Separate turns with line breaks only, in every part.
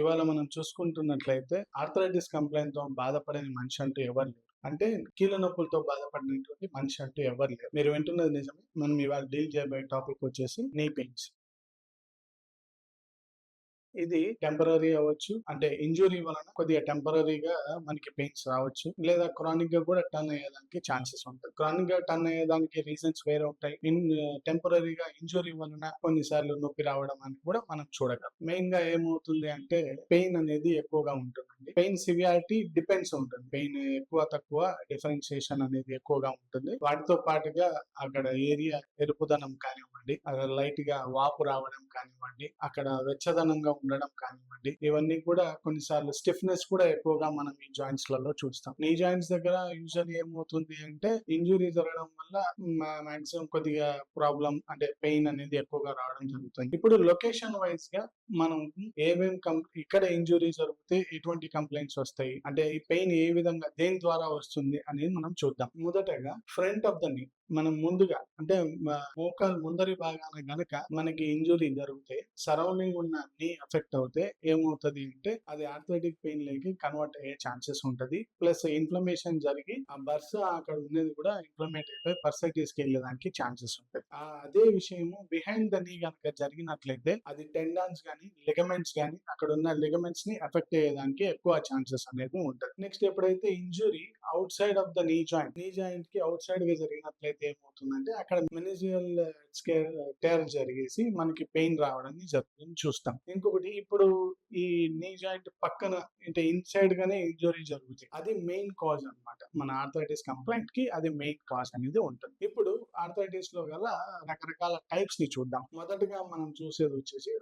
ఇవాళ మనం చూసుకుంటున్నట్లయితే ఆర్థరైటిస్ కంప్లైంట్‌తో బాధపడని మనిషి అంటూ ఎవరు లేరు. అంటే కీళ్ళ నొప్పులతో బాధపడినటువంటి మనిషి అంటూ ఎవరు లేరు. మీరు వింటున్నది నిజమే. మనం ఇవాళ డీల్ చేయబోయే టాపిక్ వచ్చేసి నీ పెయిన్స్. ఇది టెంపరరీ అవ్వచ్చు. అంటే ఇంజ్యూరీ వలన కొద్దిగా టెంపరరీగా మనకి పెయిన్స్ రావచ్చు. లేదా క్రానిక్‌గా కూడా టర్న్ అయ్యేదానికి ఛాన్సెస్ ఉంటాయి. క్రానిక్‌గా టర్న్ అయ్యేదానికి రీజన్స్ వేరే ఉంటాయి. టెంపరరీగా ఇంజ్యూరీ వలన కొన్నిసార్లు నొప్పి రావడం అని కూడా మనం చూడగలం. మెయిన్‌గా ఏమవుతుంది అంటే పెయిన్ అనేది ఎక్కువగా ఉంటుందండి. పెయిన్ సివియారిటీ డిపెండ్స్ ఉంటుంది. పెయిన్ ఎక్కువ తక్కువ డిఫరెన్షియేషన్ అనేది ఎక్కువగా ఉంటుంది. వాటితో పాటుగా అక్కడ ఏరియా ఎరుపుదనం కానివ్వండి, లైట్‌గా వాపు రావడం కానివ్వండి, అక్కడ వెచ్చదనంగా ఉండడం కానివ్వండి, ఇవన్నీ కూడా కొన్నిసార్లు స్టిఫ్‌నెస్ కూడా ఎక్కువగా మనం ఈ జాయింట్స్‌లలో చూస్తాం. నీ జాయింట్స్ దగ్గర యూజువల్లీ ఏమవుతుంది అంటే ఇంజ్యూరీ జరగడం వల్ల మాక్సిమం కొద్దిగా ప్రాబ్లమ్ అంటే పెయిన్ అనేది ఎక్కువగా రావడం జరుగుతుంది. ఇప్పుడు లొకేషన్ వైస్‌గా మనం ఏమేం ఇక్కడ ఇంజ్యూరీ జరిగితే ఎటువంటి కంప్లైంట్స్ వస్తాయి, అంటే ఈ పెయిన్ ఏ విధంగా దేని ద్వారా వస్తుంది అనేది మనం చూద్దాం. మొదటగా ఫ్రంట్ ఆఫ్ ద నీ, మనం ముందుగా అంటే మోకాలు ముందరి భాగాన గనక మనకి ఇంజురీ జరిగితే సరౌండింగ్ ఉన్న నీ ఎఫెక్ట్ అవుతే ఏమవుతుంది అంటే అది ఆర్థరైటిక్ పెయిన్ లోకి కన్వర్ట్ అయ్యే ఛాన్సెస్ ఉంటది. ప్లస్ ఇన్ఫ్లమేషన్ జరిగి ఆ బర్స్ అక్కడ ఉన్నది కూడా ఇన్ఫ్లమేట్ అయిపోయి పర్సైటిస్ కి వెళ్ళడానికి ఛాన్సెస్ ఉంటాయి. అదే విషయము బిహైండ్ ద నీ గనక జరిగినట్లయితే అది టెండాన్స్ గానీ లిగమెంట్స్ గానీ అక్కడ ఉన్న లిగమెంట్స్ ని ఎఫెక్ట్ అయ్యేదానికి ఎక్కువ ఛాన్సెస్ అనేది ఉంటుంది. నెక్స్ట్ ఎప్పుడైతే injury out side of the knee joint కి అవుట్ సైడ్ గా జరిగినట్లయితే ఏమవుతుందంటే అక్కడ మెనిజియల్ టేర్ జరిగేసి మనకి పెయిన్ రావడానికి జరుగుతుంది చూస్తాం. ఇంకొకటి ఇప్పుడు ఈ నీ జాయింట్ పక్కన అంటే ఇన్సైడ్ గానే ఇంజురీ జరుగుతుంది. అది మెయిన్ కాజ్ అన్నమాట. మన ఆర్థరైటిస్ కంప్లైంట్ కి అది మెయిన్ కాజ్ అనేది ఉంటుంది. ఇప్పుడు ఆర్థరైటిస్ లో గల రకరకాల టైప్స్ ని చూద్దాం. మొదటగా మనం చూసేది వచ్చేసి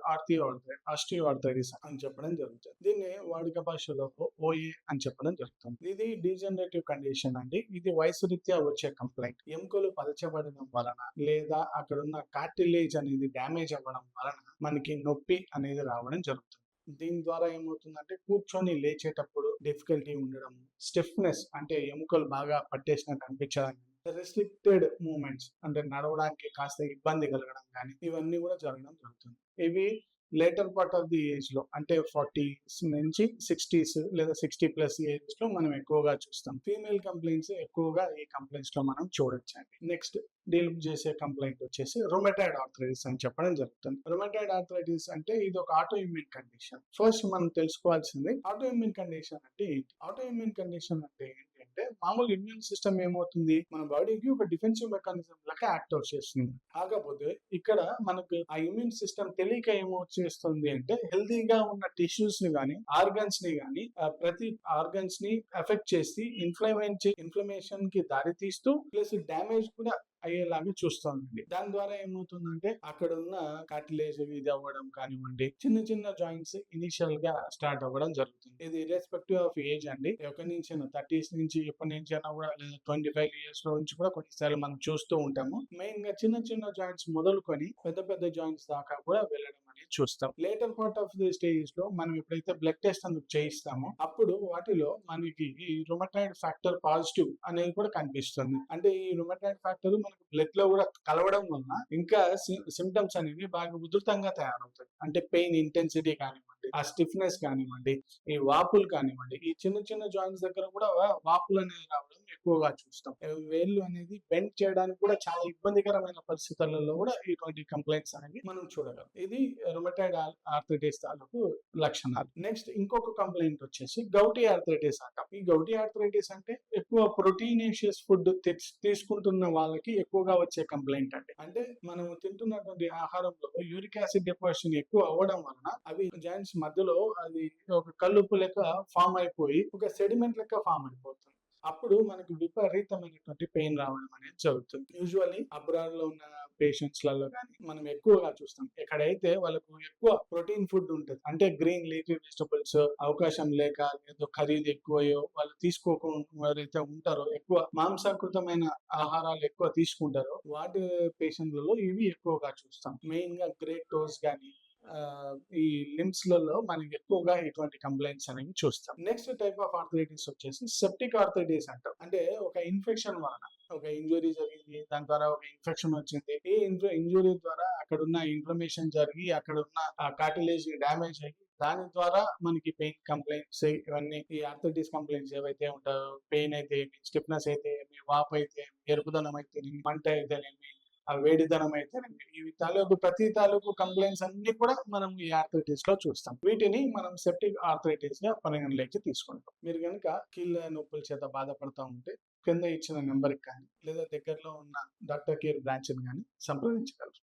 ఆస్టియో ఆర్థరైటిస్ అని చెప్పడం జరుగుతుంది. దీన్ని వాడుక భాషలో ఓఏ అని చెప్పడం జరుగుతుంది. ఇది డీజనరేటివ్ కండిషన్ అండి. ఇది వయసు రీత్యా వచ్చే కంప్లైంట్. ఎముకలు పలచబడడం వలన లేదా అక్కడున్న కార్టిలేజ్ అనేది డ్యామేజ్ అవ్వడం వలన మనకి నొప్పి అనేది రావడం జరుగుతుంది. దీని ద్వారా ఏమవుతుందంటే కూర్చొని లేచేటప్పుడు డిఫికల్టీ ఉండడం, స్టిఫ్నెస్ అంటే ఎముకలు బాగా పట్టేసినట్టు అనిపించడం, రెస్ట్రిక్టెడ్ మూమెంట్స్ అంటే నడవడానికి కాస్త ఇబ్బంది కలగడం కానీ ఇవన్నీ కూడా జరగడం జరుగుతుంది. ఇవి later part of the age లో అంటే 40s నుంచి 60s లేదా 60+ ఏజ్ లో మనం ఎక్కువగా చూస్తాం. ఫీమేల్ కంప్లైంట్స్ ఎక్కువగా ఈ కంప్లైంట్స్ లో మనం చూడొచ్చండి. నెక్స్ట్ డీల్ చేసే కంప్లైంట్ వచ్చేసి రొమటైడ్ ఆర్థరైటిస్ అని చెప్పడం జరుగుతుంది. రొమటైడ్ ఆర్థరైటిస్ అంటే ఇది ఒక ఆటో ఇమ్యూన్ కండిషన్. ఫస్ట్ మనం తెలుసుకోవాల్సింది ఆటో ఇమ్యూన్ కండిషన్ అంటే ఏంటి. ఆటో ఇమ్యూన్ కండిషన్ అంటే ఏంటంటే మామూలు ఇమ్యూన్ సిస్టమ్ ఏమవుతుంది మన బాడీకి ఒక డిఫెన్సివ్ మెకానిజం లెక్క యాక్ట్ అవుట్ చేస్తుంది. కాకపోతే ఇక్కడ మనకు ఆ ఇమ్యూన్ సిస్టమ్ తెలియక ఏమొచ్చేస్తుంది అంటే హెల్తీగా ఉన్న టిష్యూస్ ని గానీ ఆర్గన్స్ ని గానీ ప్రతి ఆర్గన్స్ ని ఎఫెక్ట్ చేసి ఇన్ఫ్లమేషన్ కి దారి తీస్తూ ప్లస్ డ్యామేజ్ కూడా అయ్యేలాగా చూస్తుంది. దాని ద్వారా ఏమవుతుందంటే అక్కడ ఉన్న కార్టిలేజ్ ఇది అవ్వడం కానివ్వండి, చిన్న చిన్న జాయింట్స్ ఇనిషియల్ గా స్టార్ట్ అవ్వడం జరుగుతుంది. ఇది ఇర్రెస్పెక్టివ్ ఆఫ్ ఏజ్ అండి. ఎక్కడి నుంచి 30s నుంచి ఎప్పటి నుంచి అయినా కూడా లేదా 25 years లో నుంచి కూడా కొన్నిసార్లు మనం చూస్తూ ఉంటాము. మెయిన్ గా చిన్న చిన్న జాయింట్స్ మొదలుకొని పెద్ద పెద్ద జాయింట్స్ దాకా కూడా వెళ్ళడం అనేది చూస్తాం. Later part of the stage లో మనం ఎప్పుడైతే బ్లడ్ టెస్ట్ అందుకు చేయిస్తామో అప్పుడు వాటిలో మనకి ఈ రుమటాయిడ్ ఫ్యాక్టర్ పాజిటివ్ అనేది కూడా కనిపిస్తుంది. అంటే ఈ రుమటాయిడ్ ఫ్యాక్టర్ మనకి బ్లడ్ లో కూడా కలవడం వలన ఇంకా సిమ్టమ్స్ అనేవి బాగా ఉధృతంగా తయారవుతాయి. అంటే పెయిన్ ఇంటెన్సిటీ కానివ్వండి, ఆ స్టిఫ్నెస్ కానివ్వండి, ఈ వాపులు కానివ్వండి, ఈ చిన్న చిన్న జాయింట్స్ దగ్గర కూడా వాపులు అనేది రావడం ఎక్కువగా చూస్తాం. వేళ్ళు అనేది బెండ్ చేయడానికి కూడా చాలా ఇబ్బందికరమైన పరిస్థితులలో కూడా ఇటువంటి కంప్లైంట్స్ అనేవి మనం చూడగలం. ఇది రుమటాయిడ్ ఆర్థరైటిస్ తాలూకు లక్షణాలు. నెక్స్ట్ ఇంకొక కంప్లైంట్ వచ్చేసి గౌటీ ఆర్థరైటిస్ అంటాం. ఈ గౌటీ ఆర్థరైటిస్ అంటే ఎక్కువ ప్రోటీనేషియస్ ఫుడ్ తీసుకుంటున్న వాళ్ళకి ఎక్కువగా వచ్చే కంప్లైంట్ అండి. అంటే మనం తింటున్నటువంటి ఆహారంలో యూరిక్ యాసిడ్ డిపాజిషన్ ఎక్కువ అవ్వడం వలన అవి జాయింట్స్ మధ్యలో అది ఒక కల్లుపు లెక్క ఫామ్ అయిపోయి ఒక సెడిమెంట్ లెక్క ఫామ్ అయిపోతుంది. అప్పుడు మనకు విపరీతమైనటువంటి పెయిన్ రావడం అనేది జరుగుతుంది. యూజువల్లీ అబ్రాడ్ లో ఉన్న పేషెంట్స్ లలో కానీ మనం ఎక్కువగా చూస్తాం. ఎక్కడైతే వాళ్ళకు ఎక్కువ ప్రోటీన్ ఫుడ్ ఉంటుంది, అంటే గ్రీన్ లీఫీ వెజిటబుల్స్ అవకాశం లేక ఏదో ఖరీదు ఎక్కువయో వాళ్ళు తీసుకోకుండా ఎవరైతే ఉంటారో, ఎక్కువ మాంసాకృతమైన ఆహారాలు ఎక్కువ తీసుకుంటారో వాటి పేషెంట్లలో ఇవి ఎక్కువగా చూస్తాం. మెయిన్ గా గ్రేట్ టోస్ కానీ ఈ లిమ్స్ లలో మనకి ఎక్కువగా ఇటువంటి కంప్లైంట్స్ అనేవి చూస్తాం. నెక్స్ట్ టైప్ ఆఫ్ ఆర్థరైటిస్ వచ్చేసి సెప్టిక్ ఆర్థరైటిస్ అంటాం. అంటే ఒక ఇన్ఫెక్షన్ వలన ఒక ఇంజురీ జరిగింది, దాని ద్వారా ఒక ఇన్ఫెక్షన్ వచ్చింది. ఈ ఇంజురీ ద్వారా అక్కడ ఉన్న ఇన్ఫ్లమేషన్ జరిగి అక్కడ ఉన్న కార్టిలేజ్ డ్యామేజ్ అయ్యి దాని ద్వారా మనకి పెయిన్ కంప్లైంట్స్ ఇవన్నీ ఈ ఆర్థరైటిస్ కంప్లైంట్స్ ఏవైతే ఉంటాయో, పెయిన్ అయితే ఏమి, స్టిఫ్‌నెస్ అయితే ఏమి, వాపు అయితే ఏమి, ఎరుపుదనం అయితేనేమి, మంట అయితేనేమి, ఆ వేడిదనం అయితేనేమి, ఇవి ప్రతి తాలూకు కంప్లైంట్స్ అన్ని కూడా మనం ఈ ఆర్థరైటిస్‌లో చూస్తాం. వీటిని మనం సెప్టిక్ ఆర్థరైటిస్‌గా పరిగణలోకి తీసుకుంటాం. మీరు గనుక కీళ్ళ నొప్పుల చేత బాధపడతా ఉంటే కింద ఇచ్చిన నంబర్‌కి కానీ లేదా దగ్గరలో ఉన్న డాక్టర్ కేర్ బ్రాంచ్‌ని గాని సంప్రదించగలరు.